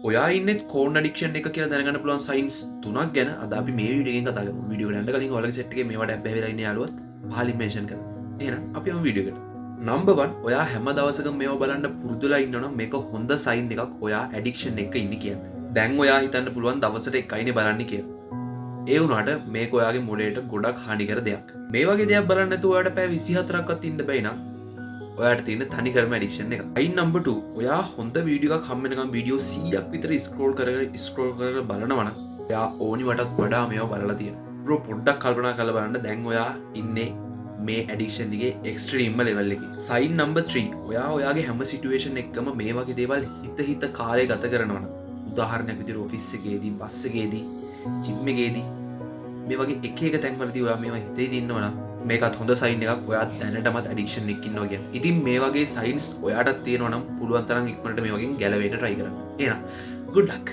ඔයා ඉන්න කෝන් ඩික්ෂන් එක කියලා දැනගන්න පුළුවන් සයින්ස් 3ක් ගැන අද අපි මේ වීඩියෝ එකෙන් කතා කරමු. වීඩියෝ එකට යන්න කලින් ඔයාලගේ සෙට් එකේ මේවට ඇබ්බැහි වෙලා ඉන්න යාළුවත් පහලින් මෙන්ෂන් කරන්න. එහෙනම් අපි යමු වීඩියෝ එකට. නම්බර් 1 ඔයා හැම දවසකම මේව බලන්න පුරුදුලා ඉන්නවනම් මේක හොඳ සයින් එකක් ඔයා ඇඩික්ෂන් එක ඉන්නේ කියන්නේ. දැන් ඔයා හිතන්න පුළුවන් දවසට එකයිනේ බලන්නේ කියලා. ඒ වුණාට මේක ඔයාගේ මොළයට ගොඩක් හානිකර දෙයක්. මේ වගේ දෙයක් බලන්න නැතුව ඔයාට පැය 24ක්වත් ඉන්න බැයි නම් ඔයාට තියෙන තනිකරම ඇඩික්ෂන් එක. අයින් නම්බර් 2 ඔයා හොඳ වීඩියෝ එකක් හම්බ වෙනකම් වීඩියෝ 100ක් විතර ස්ක්‍රෝල් කර බලනවා නම් ඔයා ඕනි වටත් වඩා මේවා බලලා තියෙනවා. බ්‍රෝ පොඩ්ඩක් කල්පනා කරලා බලන්න දැන් ඔයා ඉන්නේ මේ ඇඩික්ෂන් එකේ එක්ස්ට්‍රීම්ම ලෙවල් එකේ. සයින් නම්බර් 3 ඔයා ඔයාගේ හැම සිටුේෂන් එකකම මේ වගේ දේවල් හිත කාලය ගත කරනවා නම් උදාහරණයක් විදිහට ඔෆිස් එකේදී, බස් එකේදී, ජිම් එකේදී මේ වගේ එක තැන්වලදී ඔයා මේවා හිතේ දිනනවා නම් මේකත් හොඳ සයින් එකක්. ඔයා දැනටමත් ඇඩික්ෂන් එකක් ඉන්නවා කියන්නේ. ඉතින් මේ වගේ සයින්ස් ඔයාටත් තියෙනවා නම් පුළුවන් තරම් ඉක්මනට මේ වගේ ගැලවෙන්න try කරන්න. එහෙනම් good luck.